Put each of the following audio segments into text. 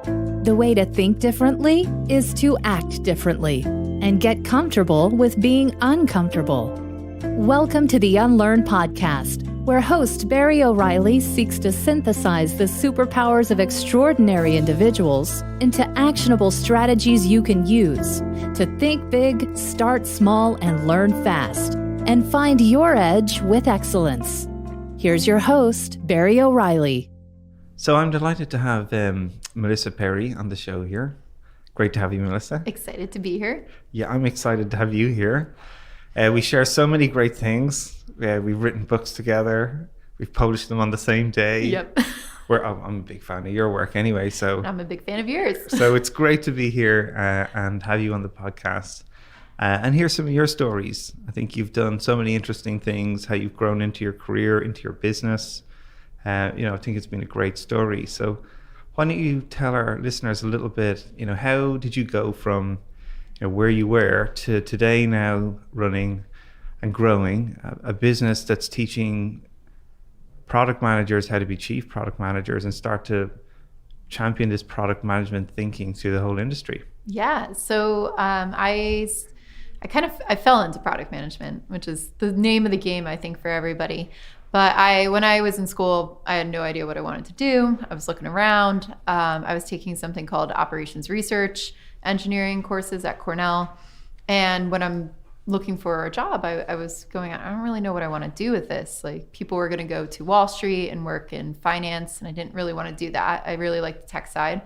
The way to think differently is to act differently and get comfortable with being uncomfortable. Welcome to the Unlearn podcast, where host Perri O'Reilly seeks to synthesize the superpowers of extraordinary individuals into actionable strategies you can use to think big, start small, and learn fast, and find your edge with excellence. Here's your host, Perri O'Reilly. So I'm delighted to have Melissa Perri on the show here. Great to have you, Melissa. Excited to be here. Yeah, I'm excited to have you here. We share so many great things. We've written books together. We've published them on the same day. Yep. I'm a big fan of your work anyway. So I'm a big fan of yours. So it's great to be here and have you on the podcast and hear some of your stories. I think you've done so many interesting things, how you've grown into your career, into your business. I think it's been a great story. So why don't you tell our listeners a little bit, how did you go from where you were to today now running and growing a business that's teaching product managers how to be chief product managers and start to champion this product management thinking through the whole industry? Yeah. So I fell into product management, which is the name of the game, I think, for everybody. But when I was in school, I had no idea what I wanted to do. I was looking around. I was taking something called operations research engineering courses at Cornell. And when I'm looking for a job, I was going, I don't really know what I want to do with this. Like, people were going to go to Wall Street and work in finance, and I didn't really want to do that. I really liked the tech side.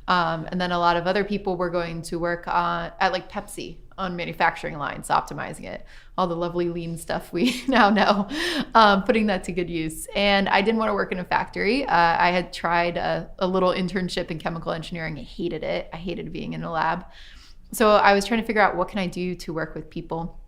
And then a lot of other people were going to work at like Pepsi on manufacturing lines, optimizing it, all the lovely lean stuff we now know, putting that to good use. And I didn't want to work in a factory. I had tried a little internship in chemical engineering. I hated it. I hated being in a lab. So I was trying to figure out, what can I do to work with people?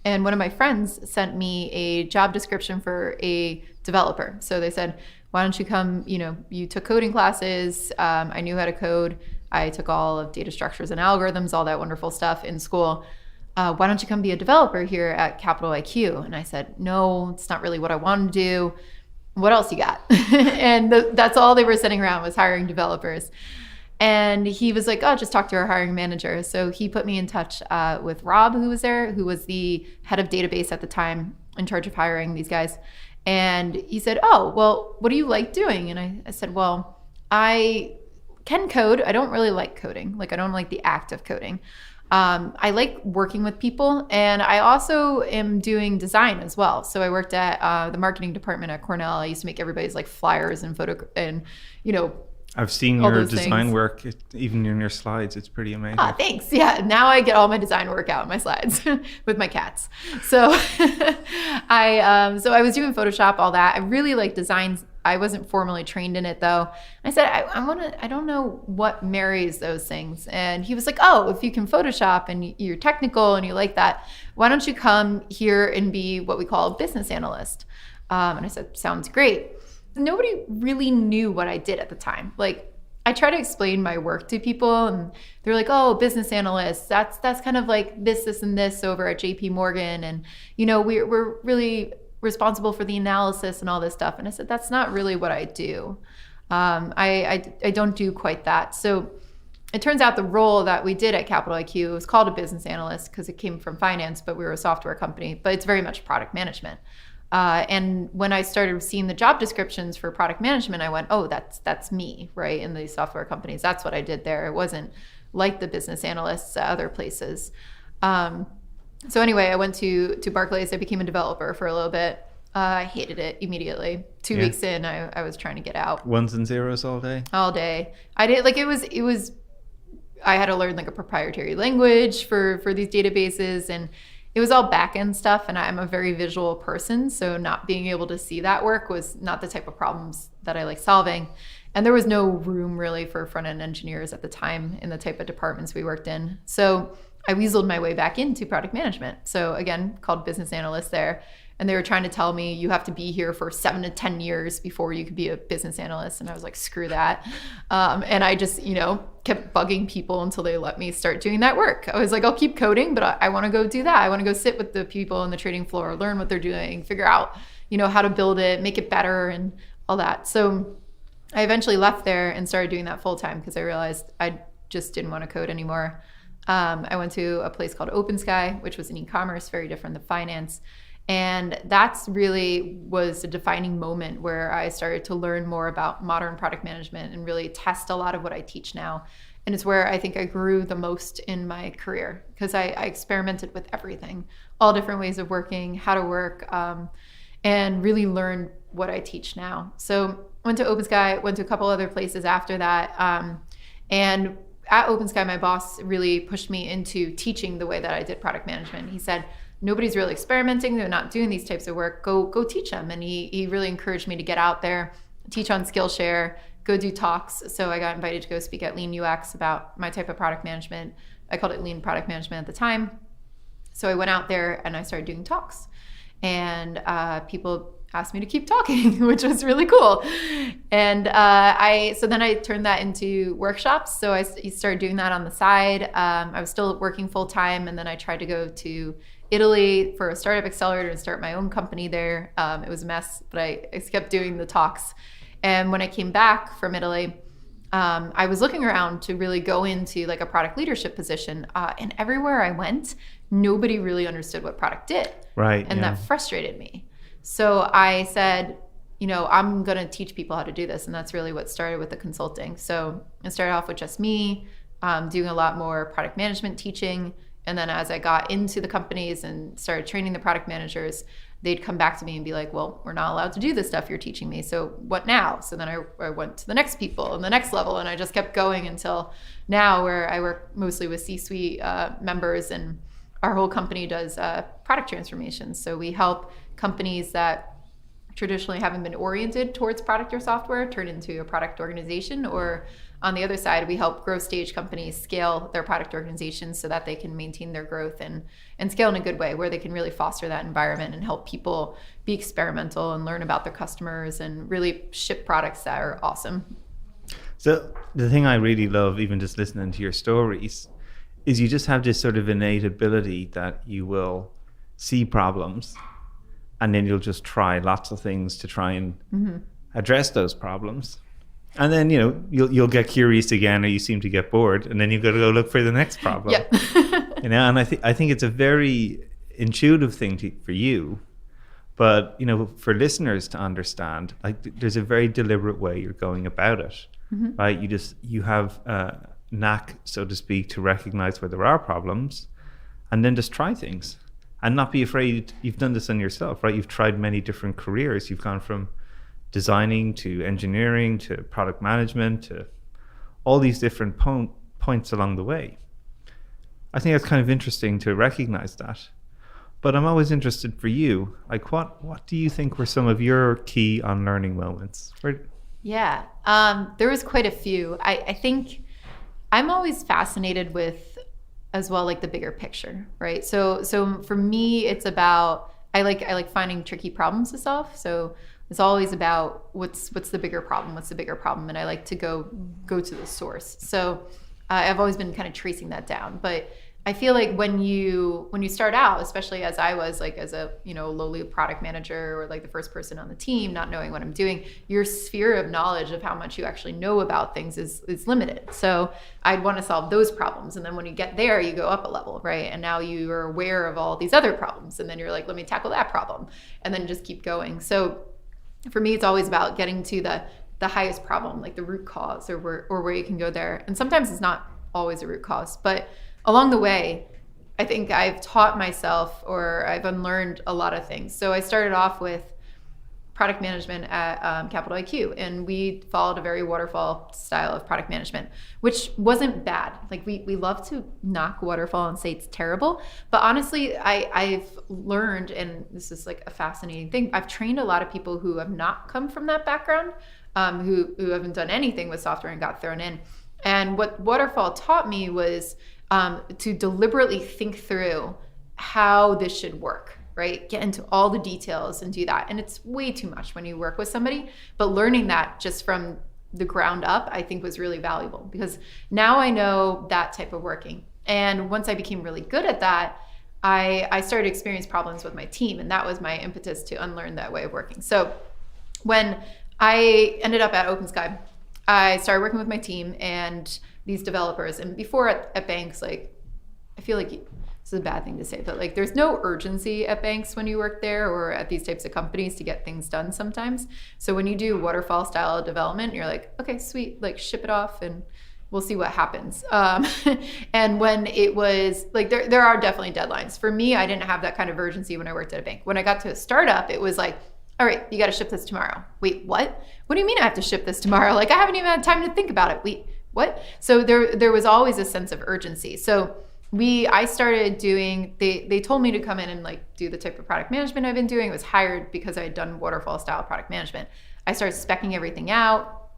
And one of my friends sent me a job description for a developer. So they said, why don't you come, you took coding classes. I knew how to code. I took all of data structures and algorithms, all that wonderful stuff in school. Why don't you come be a developer here at Capital IQ? And I said, no, it's not really what I want to do. What else you got? And that's all they were sitting around, was hiring developers. And he was like, oh, just talk to our hiring manager. So he put me in touch with Rob, who was there, who was the head of database at the time, in charge of hiring these guys. And he said, oh, well, what do you like doing? And I said, well, I can code. I don't really like coding. Like, I don't like the act of coding. I like working with people. And I also am doing design as well. So I worked at the marketing department at Cornell. I used to make everybody's like flyers and I've seen your design work, even in your slides. It's pretty amazing. Thanks. Yeah. Now I get all my design work out in my slides with my cats. So I was doing Photoshop, all that. I really like designs. I wasn't formally trained in it though. I said, I don't know what marries those things. And he was like, oh, if you can Photoshop and you're technical and you like that, why don't you come here and be what we call a business analyst? And I said, sounds great. Nobody really knew what I did at the time. Like, I try to explain my work to people and they're like, oh, business analyst, that's kind of like this and this over at JP Morgan. And, we're really responsible for the analysis and all this stuff. And I said, that's not really what I do. I don't do quite that. So it turns out the role that we did at Capital IQ was called a business analyst because it came from finance, but we were a software company, but it's very much product management. And when I started seeing the job descriptions for product management, I went, oh, that's me, right? In these software companies, that's what I did there. It wasn't like the business analysts at other places. So anyway, I went to Barclays. I became a developer for a little bit. I hated it immediately. 2 weeks in, I was trying to get out. Ones and zeros all day? All day. I did, like, it was, I had to learn like a proprietary language for these databases, and it was all back-end stuff, and I'm a very visual person, so not being able to see that work was not the type of problems that I like solving. And there was no room really for front-end engineers at the time in the type of departments we worked in. So I weaseled my way back into product management. So again, called business analyst there. And they were trying to tell me, you have to be here for 7 to 10 years before you could be a business analyst. And I was like, screw that. And I just, kept bugging people until they let me start doing that work. I was like, I'll keep coding, but I want to go do that. I want to go sit with the people on the trading floor, learn what they're doing, figure out, how to build it, make it better and all that. So I eventually left there and started doing that full time because I realized I just didn't want to code anymore. I went to a place called Open Sky, which was in e-commerce, very different than finance. And that's really was a defining moment where I started to learn more about modern product management and really test a lot of what I teach now. And it's where I think I grew the most in my career because I experimented with everything, all different ways of working, how to work, and really learned what I teach now. So went to Open Sky, went to a couple other places after that. And at Open Sky, my boss really pushed me into teaching the way that I did product management. He said, nobody's really experimenting. They're not doing these types of work. Go teach them. And he really encouraged me to get out there, teach on Skillshare, go do talks. So I got invited to go speak at Lean UX about my type of product management. I called it Lean Product Management at the time. So I went out there and I started doing talks. And people asked me to keep talking, which was really cool. And so then I turned that into workshops. So I started doing that on the side. I was still working full time. And then I tried to go to Italy for a startup accelerator and start my own company there. It was a mess, but I kept doing the talks. And when I came back from Italy, I was looking around to really go into like a product leadership position. And everywhere I went, nobody really understood what product did. Right. And that frustrated me. So I said, I'm going to teach people how to do this. And that's really what started with the consulting. So it started off with just me doing a lot more product management teaching. And then as I got into the companies and started training the product managers, they'd come back to me and be like, well, we're not allowed to do this stuff you're teaching me. So what now? So then I went to the next people and the next level. And I just kept going until now where I work mostly with C-suite members, and our whole company does product transformations. So we help companies that traditionally haven't been oriented towards product or software turn into a product organization, or on the other side, we help growth stage companies scale their product organizations so that they can maintain their growth and scale in a good way, where they can really foster that environment and help people be experimental and learn about their customers and really ship products that are awesome. So the thing I really love, even just listening to your stories, is you just have this sort of innate ability that you will see problems and then you'll just try lots of things to try and address those problems. And then, you'll get curious again, or you seem to get bored, and then you've got to go look for the next problem. Yep. And I think it's a very intuitive thing for you, but for listeners to understand, like there's a very deliberate way you're going about it, right? You have a knack, so to speak, to recognize where there are problems, and then just try things, and not be afraid. You've done this on yourself, right? You've tried many different careers. You've gone from designing to engineering to product management to all these different points along the way. I think that's kind of interesting to recognize that. But I'm always interested for you, like what do you think were some of your key unlearning moments? Yeah, there was quite a few. I think I'm always fascinated with as well, like the bigger picture, right? So for me, it's about, I like finding tricky problems to solve. So it's always about what's the bigger problem, and I like to go to the source. So I've always been kind of tracing that down. But I feel like when you start out, especially as I was, like as a lowly product manager or like the first person on the team, not knowing what I'm doing, your sphere of knowledge of how much you actually know about things is limited. So I'd want to solve those problems, and then when you get there, you go up a level, right? And now you are aware of all these other problems, and then you're like, let me tackle that problem, and then just keep going. So for me, it's always about getting to the highest problem, like the root cause, or where you can go there. And sometimes it's not always a root cause, but along the way, I think I've taught myself, or I've unlearned a lot of things. So I started off with product management at Capital IQ, and we followed a very waterfall style of product management, which wasn't bad. Like we love to knock waterfall and say it's terrible, but honestly, I've learned, and this is like a fascinating thing, I've trained a lot of people who have not come from that background, who haven't done anything with software and got thrown in. And what waterfall taught me was to deliberately think through how this should work, right? Get into all the details and do that. And it's way too much when you work with somebody, but learning that just from the ground up, I think was really valuable, because now I know that type of working. And once I became really good at that, I started to experience problems with my team, and that was my impetus to unlearn that way of working. So when I ended up at OpenSky. I started working with my team and these developers. And before at banks, like, I feel like this is a bad thing to say, but like there's no urgency at banks when you work there or at these types of companies to get things done sometimes. So when you do waterfall style development, you're like, okay, sweet, like ship it off and we'll see what happens. And when it was like, there are definitely deadlines. For me, I didn't have that kind of urgency when I worked at a bank. When I got to a startup, it was like, all right, you got to ship this tomorrow. Wait, what? What do you mean I have to ship this tomorrow? Like I haven't even had time to think about it. Wait, what? So there was always a sense of urgency. So I started doing, they told me to come in and like do the type of product management I've been doing. I was hired because I had done waterfall style product management. I started speccing everything out.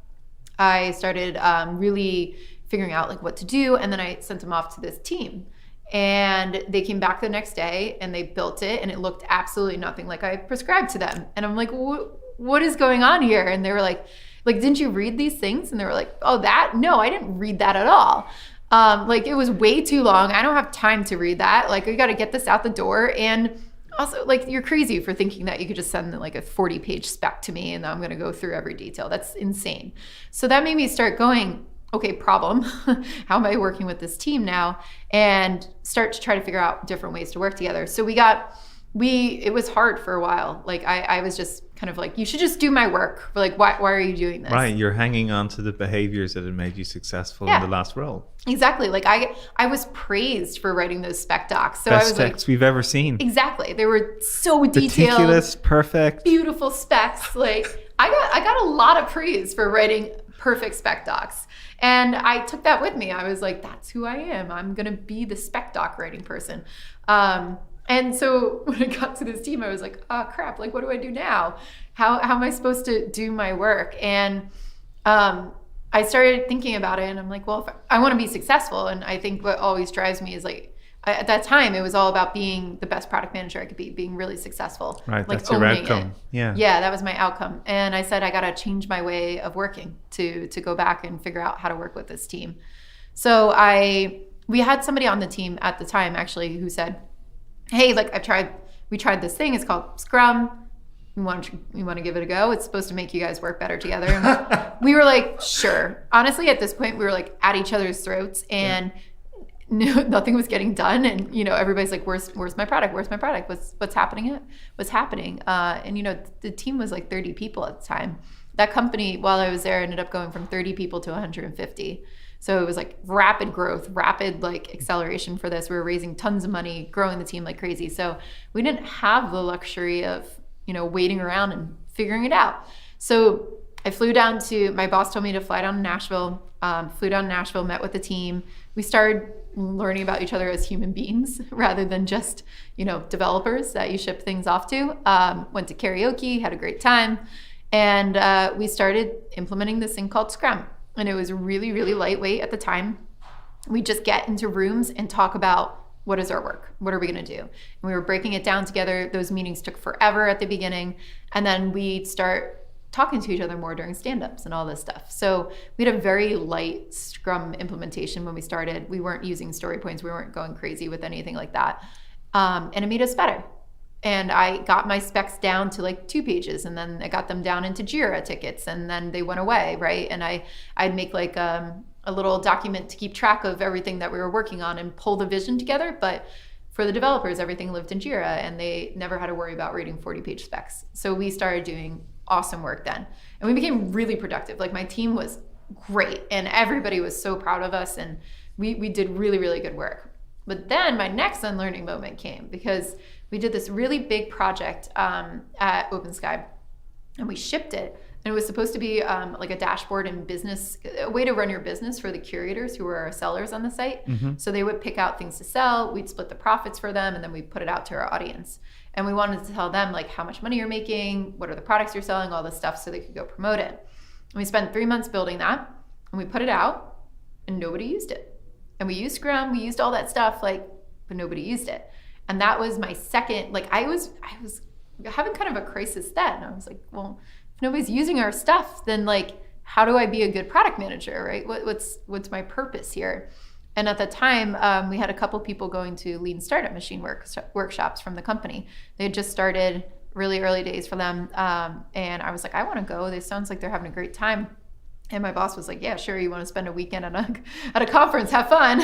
I started really figuring out like what to do. And then I sent them off to this team and they came back the next day and they built it and it looked absolutely nothing like I prescribed to them. And I'm like, what is going on here? And they were like, didn't you read these things? And they were like, oh, that? No, I didn't read that at all. Like it was way too long. I don't have time to read that. Like we got to get this out the door. And also like you're crazy for thinking that you could just send like a 40-page spec to me and I'm going to go through every detail. That's insane. So that made me start going, okay, problem. How am I working with this team now? And start to try to figure out different ways to work together. So it was hard for a while. Like I was just kind of like, you should just do my work. Like, why are you doing this? Right, you're hanging on to the behaviors that had made you successful in the last role. Exactly. Like I was praised for writing those spec docs. So Best I was specs like, we've ever seen. Exactly. They were so detailed, meticulous, perfect, beautiful specs. Like I got a lot of praise for writing perfect spec docs. And I took that with me. I was like, that's who I am. I'm going to be the spec doc writing person. And so when I got to this team, I was like, oh crap, like what do I do now? How am I supposed to do my work? And I started thinking about it and I'm like, well, if I want to be successful. And I think what always drives me is like, at that time, it was all about being the best product manager I could be, being really successful. Right, like that's your outcome. Yeah, that was my outcome. And I said, I got to change my way of working to go back and figure out how to work with this team. So we had somebody on the team at the time actually who said, hey, like we tried this thing. It's called Scrum. We want to give it a go. It's supposed to make you guys work better together. And we were like, sure. Honestly, at this point, we were like at each other's throats and nothing was getting done. And, everybody's like, where's my product? Where's my product? What's happening? What's happening? And, the team was like 30 people at the time. That company, while I was there, ended up going from 30 people to 150. So it was like rapid growth, rapid like acceleration for this. We were raising tons of money, growing the team like crazy. So we didn't have the luxury of, waiting around and figuring it out. So I flew down my boss told me to fly down to Nashville, met with the team. We started learning about each other as human beings rather than just, developers that you ship things off to. Went to karaoke, had a great time. And we started implementing this thing called Scrum. And it was really, really lightweight at the time. We just get into rooms and talk about what is our work? What are we going to do? And we were breaking it down together. Those meetings took forever at the beginning. And then we'd start talking to each other more during stand-ups and all this stuff. So we had a very light Scrum implementation when we started. We weren't using story points. We weren't going crazy with anything like that. And it made us better. And I got my specs down to like 2 pages, and then I got them down into Jira tickets, and then they went away, right? And I'd make like a little document to keep track of everything that we were working on and pull the vision together. But for the developers, everything lived in Jira, and they never had to worry about reading 40-page specs. So we started doing awesome work then. And we became really productive. Like my team was great, and everybody was so proud of us, and we did really, really good work. But then my next unlearning moment came because we did this really big project at OpenSky, and we shipped it. And it was supposed to be like a dashboard and business, a way to run your business for the curators who were our sellers on the site. Mm-hmm. So they would pick out things to sell, we'd split the profits for them, and then we'd put it out to our audience. And we wanted to tell them like how much money you're making, what are the products you're selling, all this stuff, so they could go promote it. And we spent 3 months building that, and we put it out, and nobody used it. And we used Scrum, we used all that stuff, but nobody used it. And that was my second, I was having kind of a crisis then. I was like, well, if nobody's using our stuff, then how do I be a good product manager, right? What's my purpose here? And at the time, we had a couple people going to lean startup machine workshops from the company. They had just started really early days for them. And I was like, I want to go. This sounds like they're having a great time. And my boss was like, yeah, sure. You want to spend a weekend at a conference, have fun.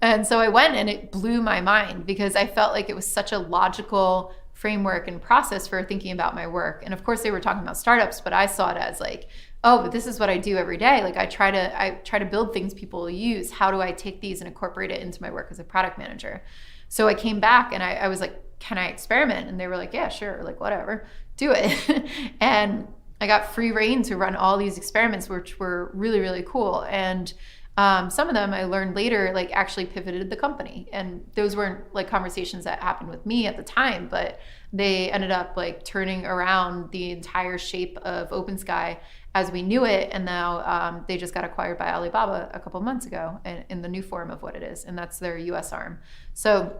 And so I went, and it blew my mind because I felt like it was such a logical framework and process for thinking about my work. And of course they were talking about startups, but I saw it as like, oh, but this is what I do every day. Like I try to build things people will use. How do I take these and incorporate it into my work as a product manager? So I came back and I was like, can I experiment? And they were like, yeah, sure. Like whatever, do it. And I got free reign to run all these experiments, which were really, really cool. And some of them I learned later, like actually pivoted the company. And those weren't like conversations that happened with me at the time, but they ended up like turning around the entire shape of OpenSky as we knew it. And now they just got acquired by Alibaba a couple months ago in the new form of what it is. And that's their US arm. So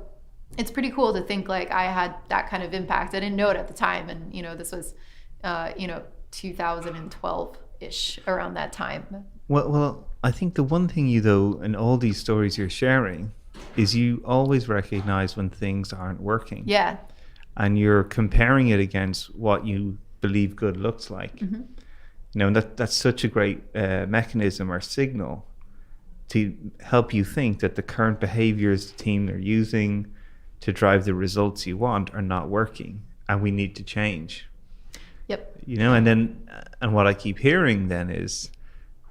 it's pretty cool to think like I had that kind of impact. I didn't know it at the time. And, this was, 2012-ish, around that time. Well, I think the one thing in all these stories you're sharing is you always recognize when things aren't working. Yeah. And you're comparing it against what you believe good looks like. Mm-hmm. And that's such a great mechanism or signal to help you think that the current behaviors the team are using to drive the results you want are not working, and we need to change. Yep. And what I keep hearing then is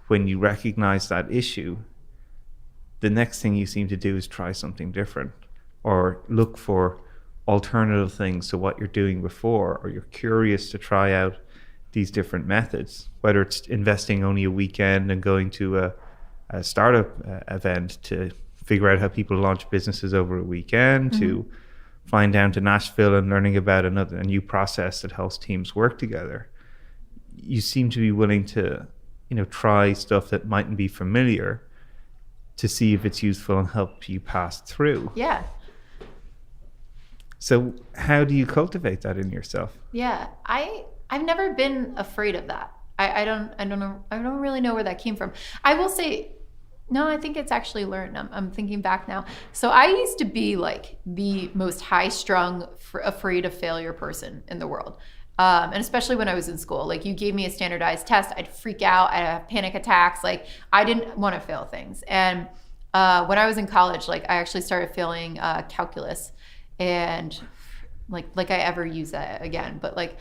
when you recognize that issue, the next thing you seem to do is try something different or look for alternative things to what you're doing before, or you're curious to try out these different methods, whether it's investing only a weekend and going to a startup event to figure out how people launch businesses over a weekend, mm-hmm. to flying down to Nashville and learning about a new process that helps teams work together. You seem to be willing to, try stuff that mightn't be familiar to see if it's useful and help you pass through. Yeah. So how do you cultivate that in yourself? Yeah, I've never been afraid of that. I don't really know where that came from. I will say, no, I think it's actually learned. I'm thinking back now. So I used to be like the most high-strung, afraid of failure person in the world. And especially when I was in school, like you gave me a standardized test, I'd freak out, I'd have panic attacks. Like I didn't want to fail things. And when I was in college, like I actually started failing calculus, and like I ever use that again, but like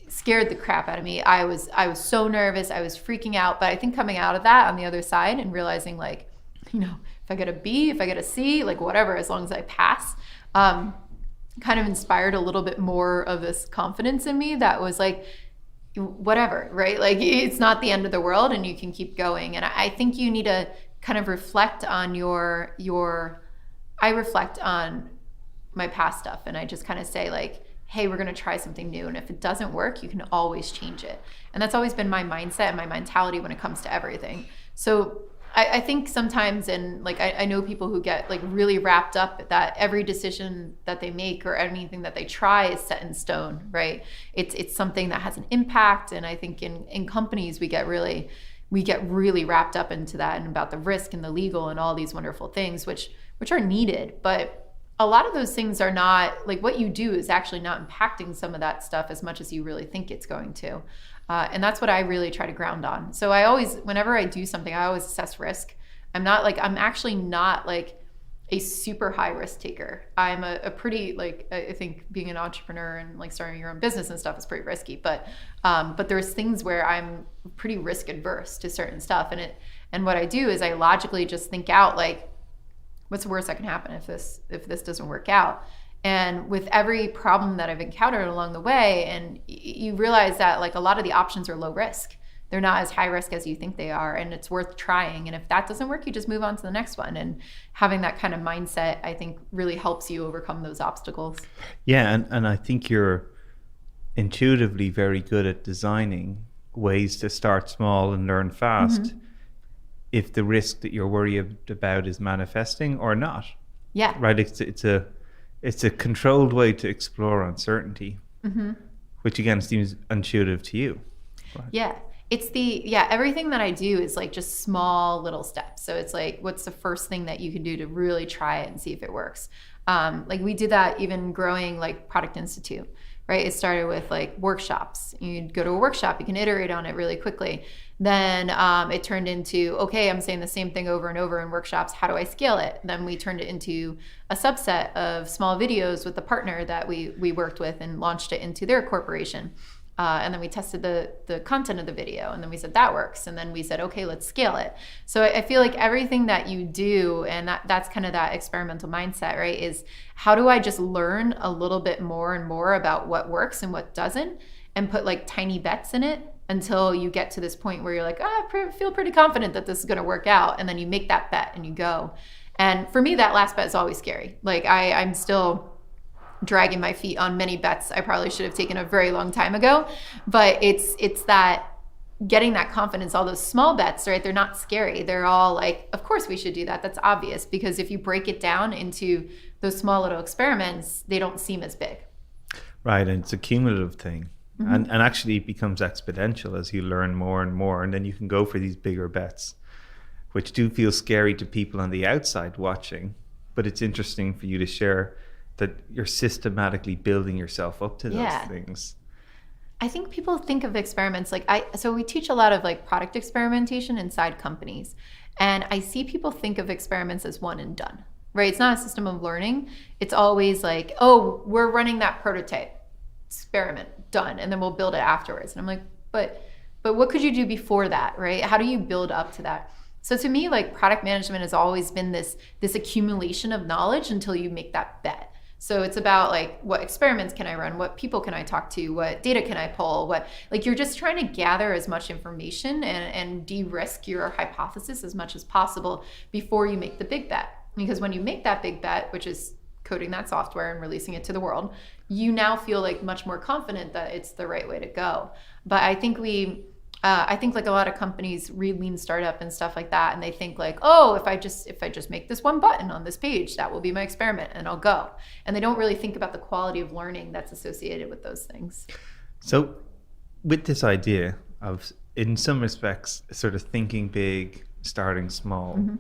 scared the crap out of me. I was so nervous. I was freaking out. But I think coming out of that on the other side and realizing like, if I get a B, if I get a C, like whatever, as long as I pass, kind of inspired a little bit more of this confidence in me that was like, whatever, right? Like it's not the end of the world and you can keep going. And I think you need to kind of reflect on I reflect on my past stuff, and I just kind of say like, hey, we're going to try something new. And if it doesn't work, you can always change it. And that's always been my mindset and my mentality when it comes to everything. So I think sometimes, and like I know people who get like really wrapped up that every decision that they make or anything that they try is set in stone, right? It's something that has an impact. And I think in companies, we get really wrapped up into that and about the risk and the legal and all these wonderful things, which are needed. But a lot of those things are not, like what you do is actually not impacting some of that stuff as much as you really think it's going to. And that's what I really try to ground on. So whenever I do something, I always assess risk. I'm actually not like a super high risk taker. I'm a pretty, like, I think being an entrepreneur and like starting your own business and stuff is pretty risky, but there's things where I'm pretty risk adverse to certain stuff. And what I do is I logically just think out like, what's the worst that can happen if this doesn't work out? And with every problem that I've encountered along the way, and you realize that like a lot of the options are low risk. They're not as high risk as you think they are, and it's worth trying. And if that doesn't work, you just move on to the next one. And having that kind of mindset, I think, really helps you overcome those obstacles. Yeah, and I think you're intuitively very good at designing ways to start small and learn fast. Mm-hmm. If the risk that you're worried about is manifesting or not. Yeah. Right. It's a controlled way to explore uncertainty, mm-hmm. which again seems intuitive to you. Right? Yeah. Everything that I do is like just small little steps. So it's like, what's the first thing that you can do to really try it and see if it works? Like we did that even growing like Product Institute, right? It started with like workshops. You'd go to a workshop, you can iterate on it really quickly. Then it turned into, okay, I'm saying the same thing over and over in workshops. How do I scale it? Then we turned it into a subset of small videos with the partner that we worked with and launched it into their corporation. And then we tested the content of the video, and then we said that works. And then we said, okay, let's scale it. So I feel like everything that you do, and that's kind of that experimental mindset, right? Is how do I just learn a little bit more and more about what works and what doesn't, and put like tiny bets in it until you get to this point where you're like, I feel pretty confident that this is going to work out. And then you make that bet and you go. And for me, that last bet is always scary. Like I'm still dragging my feet on many bets I probably should have taken a very long time ago. But it's that getting that confidence, all those small bets, right? They're not scary. They're all like, of course we should do that. That's obvious, because if you break it down into those small little experiments, they don't seem as big. Right, and it's a cumulative thing. Mm-hmm. And actually it becomes exponential as you learn more and more, and then you can go for these bigger bets, which do feel scary to people on the outside watching. But it's interesting for you to share that you're systematically building yourself up to those things. I think people think of experiments like so we teach a lot of like product experimentation inside companies. And I see people think of experiments as one and done, right? It's not a system of learning. It's always like, oh, we're running that prototype, experiment, done, and then we'll build it afterwards. And I'm like, but what could you do before that, right? How do you build up to that? So to me, like product management has always been this accumulation of knowledge until you make that bet. So it's about like, what experiments can I run? What people can I talk to? What data can I pull? You're just trying to gather as much information and de-risk your hypothesis as much as possible before you make the big bet. Because when you make that big bet, which is coding that software and releasing it to the world, you now feel like much more confident that it's the right way to go. But I think like a lot of companies read lean startup and stuff like that, and they think like, oh, if I just make this one button on this page, that will be my experiment and I'll go. And they don't really think about the quality of learning that's associated with those things. So with this idea of, in some respects, sort of thinking big, starting small, mm-hmm.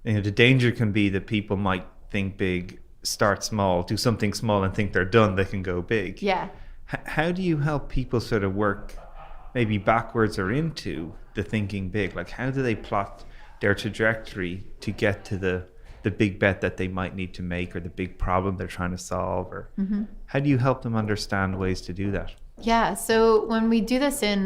The danger can be that people might think big, start small, do something small and think they're done, they can go big. Yeah. How do you help people sort of work maybe backwards or into the thinking big? Like, how do they plot their trajectory to get to the big bet that they might need to make, or the big problem they're trying to solve? Or mm-hmm. how do you help them understand ways to do that? Yeah, so when we do this in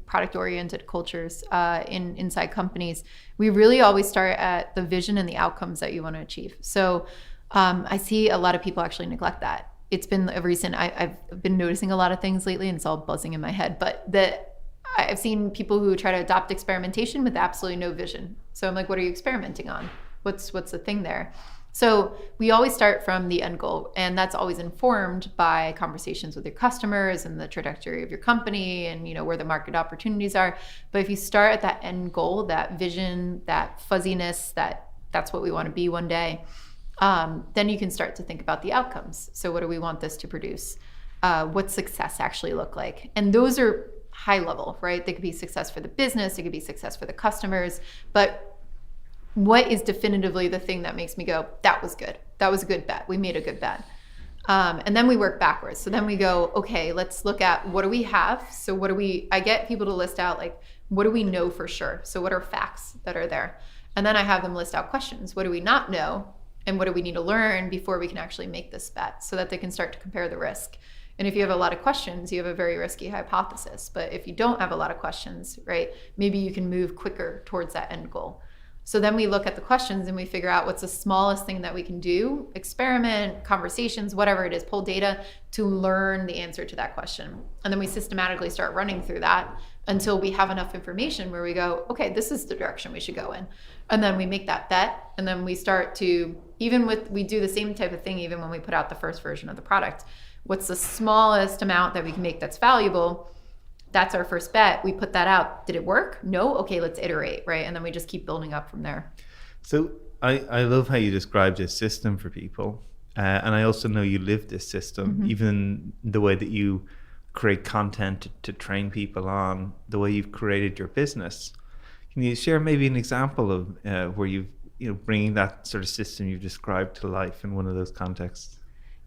product-oriented cultures, inside companies, we really always start at the vision and the outcomes that you want to achieve. So I see a lot of people actually neglect that. It's been a recent, I've been noticing a lot of things lately, and it's all buzzing in my head, but I've seen people who try to adopt experimentation with absolutely no vision. So I'm like, what are you experimenting on? What's the thing there? So we always start from the end goal, and that's always informed by conversations with your customers and the trajectory of your company and where the market opportunities are. But if you start at that end goal, that vision, that fuzziness, that's what we want to be one day, then you can start to think about the outcomes. So what do we want this to produce? What's success actually look like? And those are high level, right? They could be success for the business, it could be success for the customers, but what is definitively the thing that makes me go, that was good. That was a good bet. We made a good bet. And then we work backwards. So then we go, okay, let's look at what do we have? So I get people to list out like, what do we know for sure? So what are facts that are there? And then I have them list out questions. What do we not know? And what do we need to learn before we can actually make this bet, so that they can start to compare the risk. And if you have a lot of questions, you have a very risky hypothesis. But if you don't have a lot of questions, right, maybe you can move quicker towards that end goal. So then we look at the questions and we figure out what's the smallest thing that we can do, experiment, conversations, whatever it is, pull data to learn the answer to that question. And then we systematically start running through that until we have enough information where we go, okay, this is the direction we should go in. And then we make that bet. And then we start to, we do the same type of thing even when we put out the first version of the product. What's the smallest amount that we can make that's valuable? That's our first bet. We put that out. Did it work? No? Okay, let's iterate, right? And then we just keep building up from there. So I love how you described this system for people. And I also know you live this system, mm-hmm. even the way that you create content to train people on, the way you've created your business. Can you share maybe an example of where you've, bringing that sort of system you've described to life in one of those contexts?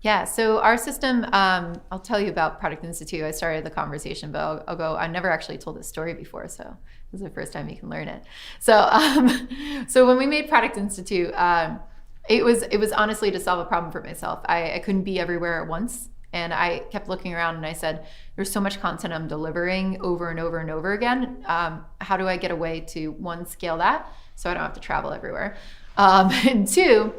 Yeah, so our system, I'll tell you about Product Institute. I started the conversation, but I'll go, I never actually told this story before, so this is the first time you can learn it. So so when we made Product Institute, it was honestly to solve a problem for myself. I couldn't be everywhere at once. And I kept looking around and I said, there's so much content I'm delivering over and over and over again. How do I get a way to, one, scale that so I don't have to travel everywhere? And two,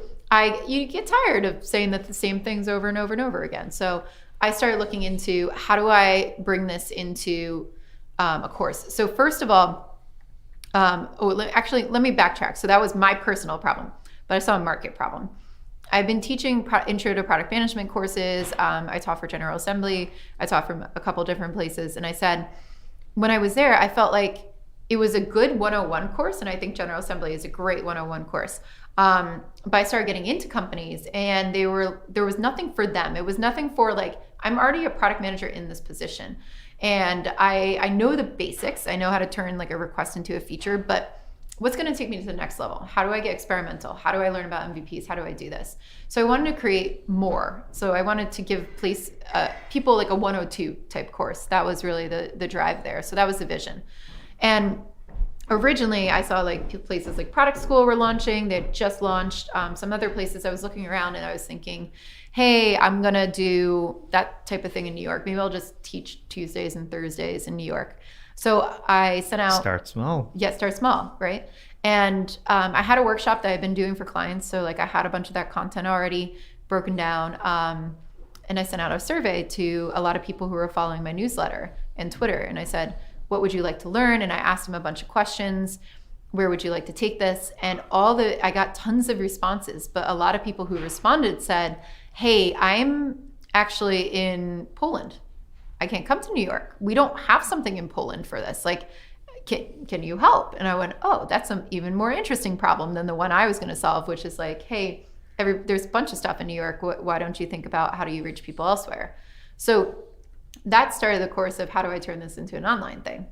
you get tired of saying the same things over and over and over again. So I started looking into how do I bring this into a course. So first of all, let me backtrack. So that was my personal problem, but I saw a market problem. I've been teaching intro to product management courses. I taught for General Assembly. I taught from a couple different places. And I said, when I was there, I felt like it was a good 101 course. And I think General Assembly is a great 101 course. But I started getting into companies and there was nothing for them. It was nothing for like, I'm already a product manager in this position. And I know the basics. I know how to turn like a request into a feature, but what's going to take me to the next level? How do I get experimental? How do I learn about MVPs? How do I do this? So I wanted to create more. So I wanted to give people like a 102 type course. That was really the drive there. So that was the vision. And originally I saw like places like Product School were launching. They had just launched. Some other places I was looking around and I was thinking, hey, I'm going to do that type of thing in New York. Maybe I'll just teach Tuesdays and Thursdays in New York. So I sent out... Start small. Yeah, start small, right? And I had a workshop that I've been doing for clients. So like I had a bunch of that content already broken down. And I sent out a survey to a lot of people who were following my newsletter and Twitter. And I said, what would you like to learn? And I asked them a bunch of questions. Where would you like to take this? And I got tons of responses. But a lot of people who responded said, hey, I'm actually in Poland. I can't come to New York. We don't have something in Poland for this. Like, can you help? And I went, oh, that's an even more interesting problem than the one I was going to solve, which is like, hey, there's a bunch of stuff in New York. Why don't you think about how do you reach people elsewhere? So that started the course of how do I turn this into an online thing?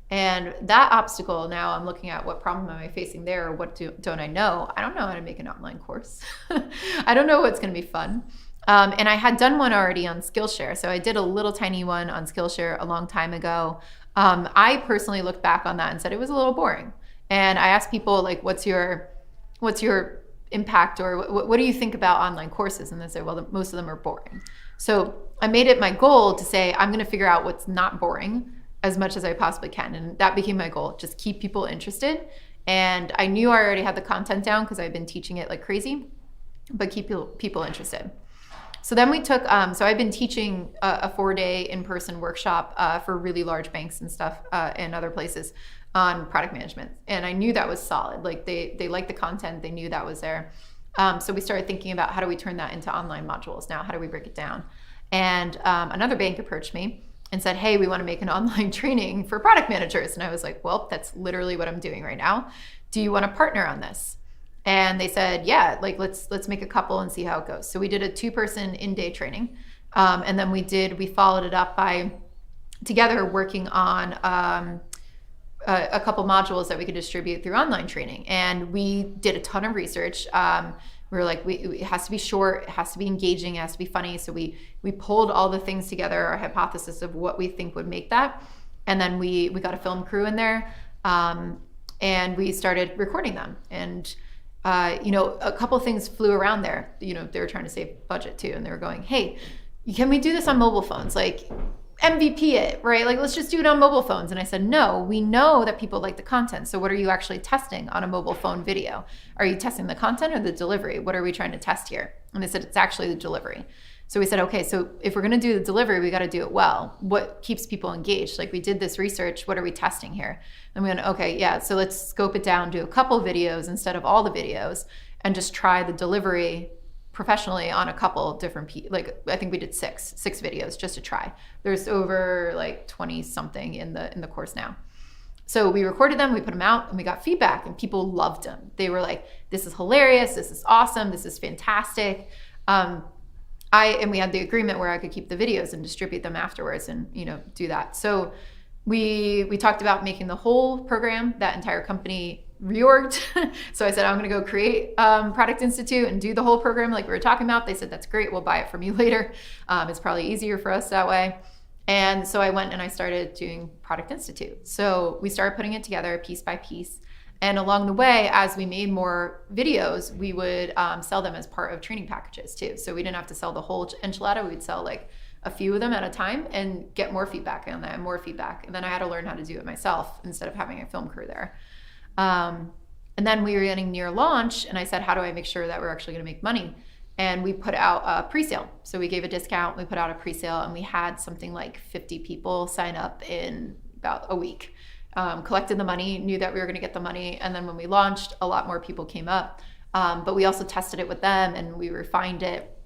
And that obstacle, now I'm looking at what problem am I facing there, or what don't I know? I don't know how to make an online course. I don't know what's going to be fun. And I had done one already on Skillshare. So I did a little tiny one on Skillshare a long time ago. I personally looked back on that and said it was a little boring. And I asked people like, what's your impact, or what do you think about online courses? And they said, well, most of them are boring. So I made it my goal to say, I'm going to figure out what's not boring as much as I possibly can. And that became my goal, just keep people interested. And I knew I already had the content down because I've been teaching it like crazy, but keep people interested. So then we took, so I've been teaching a 4-day in-person workshop for really large banks and stuff and other places on product management. And I knew that was solid. Like they liked the content, they knew that was there. So we started thinking about how do we turn that into online modules now? How do we break it down? And another bank approached me and said, hey, we want to make an online training for product managers. And I was like, well, that's literally what I'm doing right now. Do you want to partner on this? And they said, yeah, like let's make a couple and see how it goes. So we did a 2-person in-day training. And then we followed it up by together working on a couple modules that we could distribute through online training. And we did a ton of research. We were like, it has to be short, it has to be engaging, it has to be funny. So we pulled all the things together, our hypothesis of what we think would make that. And then we got a film crew in there and we started recording them. And a couple things flew around there. They were trying to save budget too. And they were going, hey, can we do this on mobile phones? Like MVP it, right? Like, let's just do it on mobile phones. And I said, no, we know that people like the content. So what are you actually testing on a mobile phone video? Are you testing the content or the delivery? What are we trying to test here? And they said, it's actually the delivery. So we said, okay, so if we're going to do the delivery, we got to do it well. What keeps people engaged? Like, we did this research. What are we testing here? And we went, okay, yeah, so let's scope it down, do a couple videos instead of all the videos, and just try the delivery professionally on a couple different like I think we did six videos just to try. There's over like 20 something in the course now. So we recorded them, we put them out, and we got feedback, and people loved them. They were like, this is hilarious, this is awesome, this is fantastic. And we had the agreement where I could keep the videos and distribute them afterwards and, do that. So we talked about making the whole program, that entire company, reorged. So I said, I'm going to go create Product Institute and do the whole program like we were talking about. They said, that's great. We'll buy it from you later. It's probably easier for us that way. And so I went and I started doing Product Institute. So we started putting it together piece by piece. And along the way, as we made more videos, we would sell them as part of training packages too. So we didn't have to sell the whole enchilada. We'd sell like a few of them at a time and get more feedback on that and more feedback. And then I had to learn how to do it myself instead of having a film crew there. And then we were getting near launch and I said, how do I make sure that we're actually going to make money? And we put out a pre-sale. So we gave a discount, we put out a pre-sale, and we had something like 50 people sign up in about a week. Collected the money, knew that we were going to get the money. And then when we launched, a lot more people came up. But we also tested it with them and we refined it.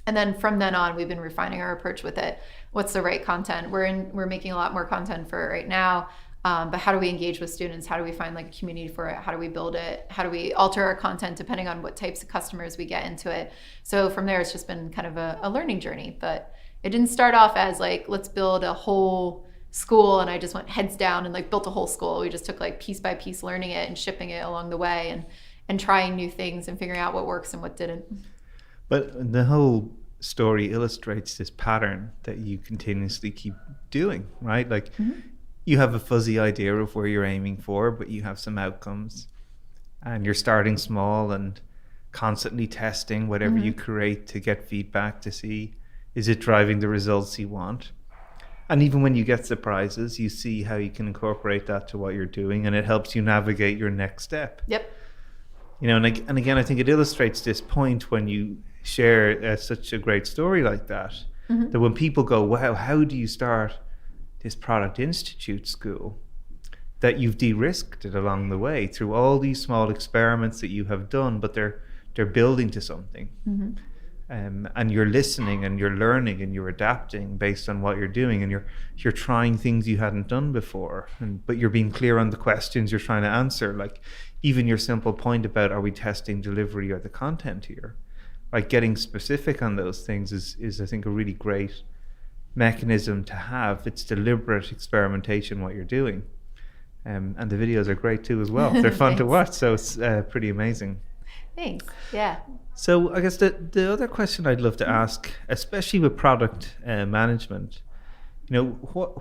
And then from then on, we've been refining our approach with it. What's the right content? We're making a lot more content for it right now. But how do we engage with students? How do we find like a community for it? How do we build it? How do we alter our content depending on what types of customers we get into it? So from there, it's just been kind of a learning journey. But it didn't start off as like, let's build a whole school. And I just went heads down and like built a whole school. We just took like piece by piece learning it and shipping it along the way and trying new things and figuring out what works and what didn't. But the whole story illustrates this pattern that you continuously keep doing, right? Like you have a fuzzy idea of where you're aiming for, but you have some outcomes and you're starting small and constantly testing whatever you create to get feedback to see, is it driving the results you want? And even when you get surprises, you see how you can incorporate that to what you're doing and it helps you navigate your next step. Yep. You know, and again, I think it illustrates this point when you share such a great story like that, that when people go, wow, how do you start this Product Institute school? That you've de-risked it along the way through all these small experiments that you have done, but they're building to something. And you're listening and you're learning and you're adapting based on what you're doing, and you're trying things you hadn't done before, but you're being clear on the questions you're trying to answer. Like even your simple point about, are we testing delivery or the content here? Like getting specific on those things is I think a really great mechanism to have. It's deliberate experimentation what you're doing, and the videos are great too as well. They're fun to watch, so it's pretty amazing. Thanks. Yeah. So I guess the other question I'd love to ask, especially with product management, you know,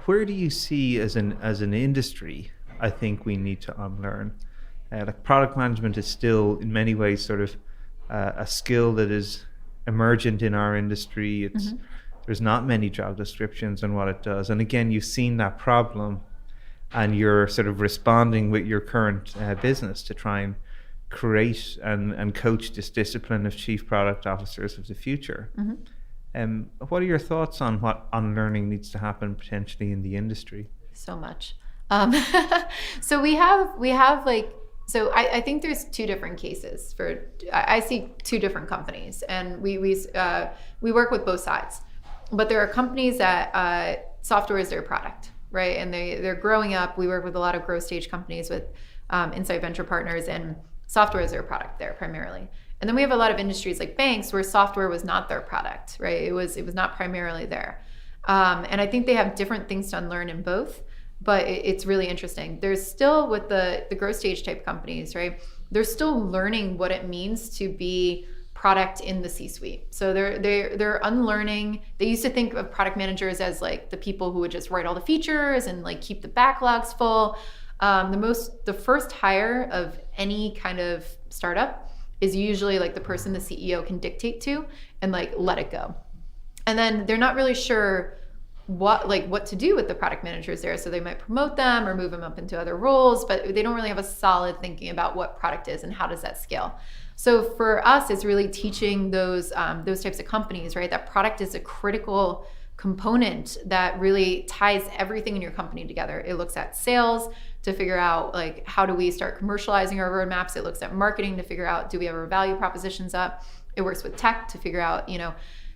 where do you see as an industry, I think we need to unlearn? Like product management is still in many ways sort of a skill that is emergent in our industry. It's there's not many job descriptions on what it does. And again, you've seen that problem and you're sort of responding with your current business to try and create and coach this discipline of chief product officers of the future. What are your thoughts on what unlearning needs to happen potentially in the industry? So much. So we have like, so I think there's two different cases I see two different companies, and we work with both sides. But there are companies that software is their product, right? And they're growing up. We work with a lot of growth stage companies with Insight Venture Partners, and software is their product there primarily. And then we have a lot of industries like banks where software was not their product, right? It was not primarily there. And I think they have different things to unlearn in both, but it's really interesting. There's still, with the growth stage type companies, right? They're still learning what it means to be product in the C-suite. So they're unlearning. They used to think of product managers as like the people who would just write all the features and like keep the backlogs full. The first hire of any kind of startup is usually like the person the CEO can dictate to and like let it go. And then they're not really sure what to do with the product managers there. So they might promote them or move them up into other roles, but they don't really have a solid thinking about what product is and how does that scale. So for us, it's really teaching those types of companies, right? That product is a critical component that really ties everything in your company together. It looks at sales to figure out like, how do we start commercializing our roadmaps? It looks at marketing to figure out, do we have our value propositions up? It works with tech to figure out,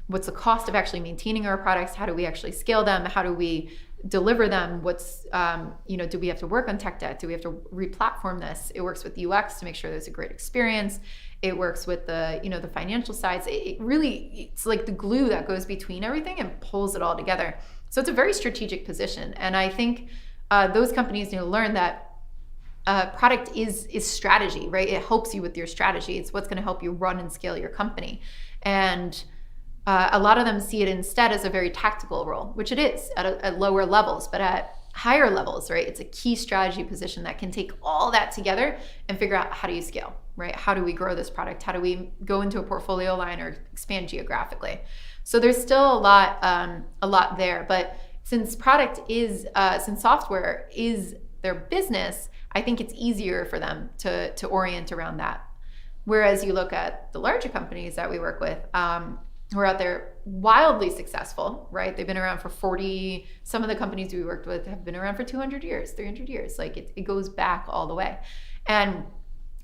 what's the cost of actually maintaining our products? How do we actually scale them? How do we deliver them? What's, do we have to work on tech debt? Do we have to re-platform this? It works with UX to make sure there's a great experience. It works with the financial sides. It's like the glue that goes between everything and pulls it all together. So it's a very strategic position. And I think those companies need to learn that product is strategy, right? It helps you with your strategy. It's what's going to help you run and scale your company. And a lot of them see it instead as a very tactical role, which it is at lower levels, but at higher levels, right? It's a key strategy position that can take all that together and figure out, how do you scale, right? How do we grow this product? How do we go into a portfolio line or expand geographically? So there's still a lot there. But since since software is their business, I think it's easier for them to orient around that. Whereas you look at the larger companies that we work with, who are out there wildly successful, right? They've been around for 40, some of the companies we worked with have been around for 200 years, 300 years. Like it goes back all the way. And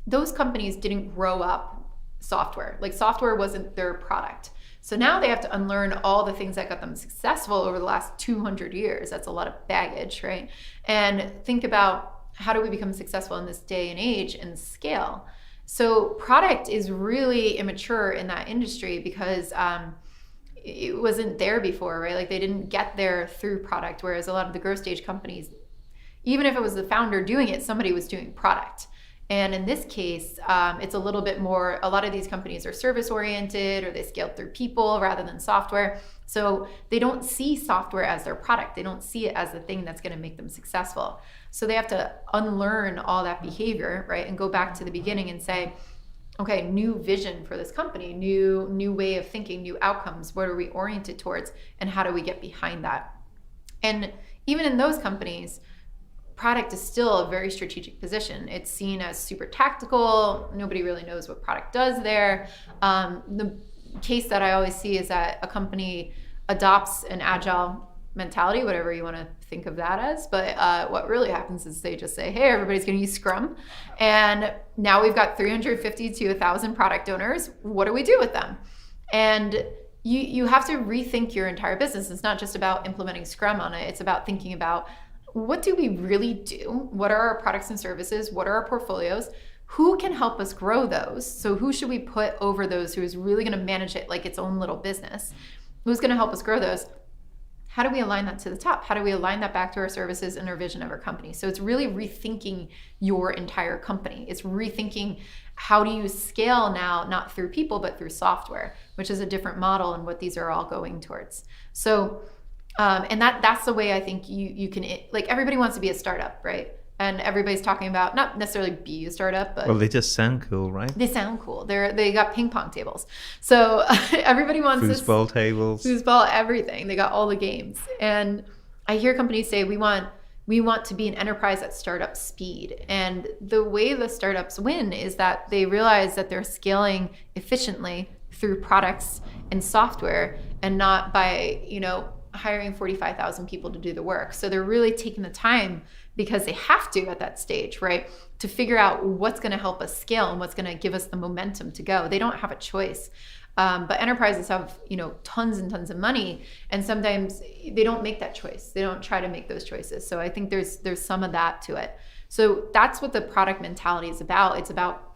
those companies didn't grow up software. Like software wasn't their product. So now they have to unlearn all the things that got them successful over the last 200 years. That's a lot of baggage, right? And think about, how do we become successful in this day and age and scale? So product is really immature in that industry because it wasn't there before, right? Like they didn't get there through product, whereas a lot of the growth stage companies, even if it was the founder doing it, somebody was doing product. And in this case, it's a little bit more, a lot of these companies are service oriented, or they scaled through people rather than software. So they don't see software as their product. They don't see it as the thing that's going to make them successful. So they have to unlearn all that behavior, right? And go back to the beginning and say, okay, new vision for this company, new way of thinking, new outcomes. What are we oriented towards? And how do we get behind that? And even in those companies, product is still a very strategic position. It's seen as super tactical. Nobody really knows what product does there. The case that I always see is that a company adopts an agile mentality, whatever you want to think of that as. But what really happens is they just say, hey, everybody's going to use Scrum. And now we've got 350 to 1,000 product owners. What do we do with them? And you have to rethink your entire business. It's not just about implementing Scrum on it. It's about thinking about, what do we really do? What are our products and services? What are our portfolios? Who can help us grow those? So who should we put over those, who is really going to manage it like its own little business? Who's going to help us grow those? How do we align that to the top? How do we align that back to our services and our vision of our company? So it's really rethinking your entire company. It's rethinking, how do you scale now, not through people, but through software, which is a different model and what these are all going towards. So and that's the way I think you can, like, everybody wants to be a startup, right? And everybody's talking about, not necessarily be a startup, but... Well, they just sound cool, right? They sound cool. They got ping pong tables. So everybody wants foosball tables. Foosball, everything. They got all the games. And I hear companies say, we want to be an enterprise at startup speed. And the way the startups win is that they realize that they're scaling efficiently through products and software, and not by, hiring 45,000 people to do the work. So they're really taking the time, because they have to at that stage, right, to figure out what's going to help us scale and what's going to give us the momentum to go. They don't have a choice. But enterprises have, tons and tons of money, and sometimes they don't make that choice. They don't try to make those choices. So I think there's some of that to it. So that's what the product mentality is about. It's about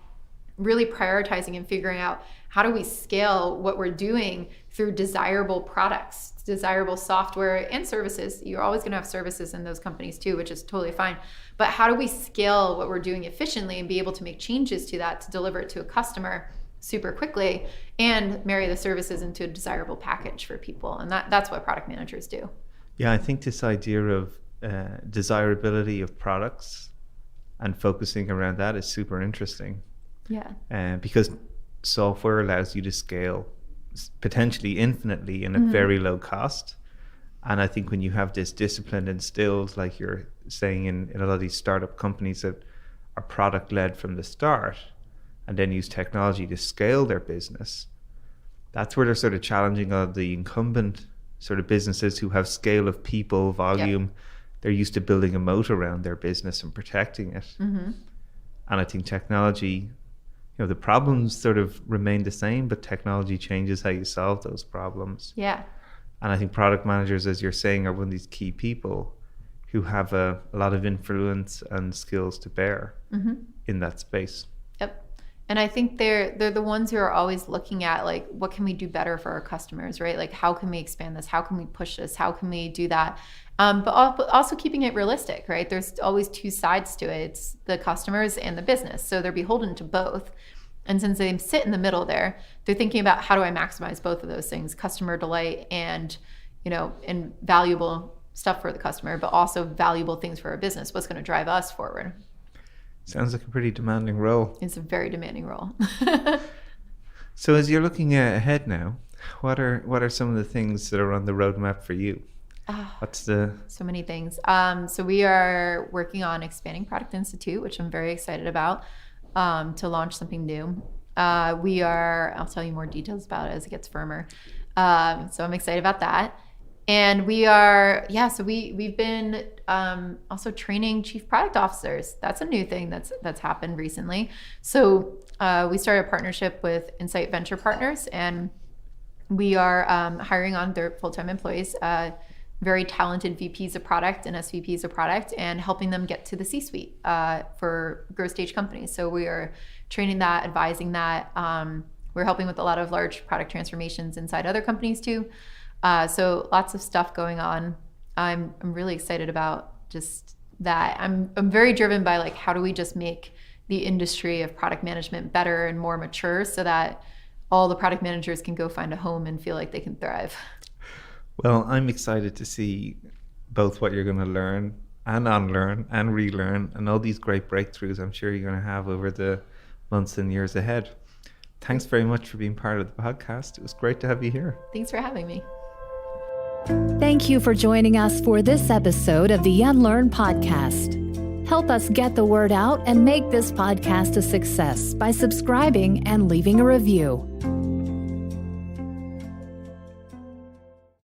really prioritizing and figuring out, how do we scale what we're doing through desirable products, desirable software and services. You're always going to have services in those companies too, which is totally fine. But how do we scale what we're doing efficiently and be able to make changes to that to deliver it to a customer super quickly, and marry the services into a desirable package for people? And that's what product managers do. Yeah, I think this idea of desirability of products and focusing around that is super interesting. Yeah. Because software allows you to scale potentially infinitely in a very low cost. And I think when you have this discipline instilled, like you're saying in a lot of these startup companies that are product led from the start, and then use technology to scale their business, that's where they're sort of challenging all the incumbent sort of businesses who have scale of people, volume. Yep. They're used to building a moat around their business and protecting it. And I think technology, the problems sort of remain the same, but technology changes how you solve those problems. Yeah. And I think product managers, as you're saying, are one of these key people who have a lot of influence and skills to bear in that space. Yep. And I think they're the ones who are always looking at, like, what can we do better for our customers, right? Like, how can we expand this? How can we push this? How can we do that? But also keeping it realistic, right? There's always two sides to it. It's the customers and the business. So they're beholden to both. And since they sit in the middle there, they're thinking about how do I maximize both of those things, customer delight and, and valuable stuff for the customer, but also valuable things for our business. What's going to drive us forward? Sounds like a pretty demanding role. It's a very demanding role. So as you're looking ahead now, what are some of the things that are on the roadmap for you? So many things. So we are working on expanding Product Institute, which I'm very excited about, to launch something new. I'll tell you more details about it as it gets firmer. So I'm excited about that. And we've been also training chief product officers. That's a new thing that's happened recently. So we started a partnership with Insight Venture Partners, and we are hiring on their full-time employees, very talented VPs of product and SVPs of product, and helping them get to the C-suite for growth stage companies. So we are training that, advising that. We're helping with a lot of large product transformations inside other companies too. So lots of stuff going on. I'm really excited about just that. I'm very driven by like, how do we just make the industry of product management better and more mature so that all the product managers can go find a home and feel like they can thrive. Well, I'm excited to see both what you're going to learn and unlearn and relearn, and all these great breakthroughs I'm sure you're going to have over the months and years ahead. Thanks very much for being part of the podcast. It was great to have you here. Thanks for having me. Thank you for joining us for this episode of the Unlearn podcast. Help us get the word out and make this podcast a success by subscribing and leaving a review.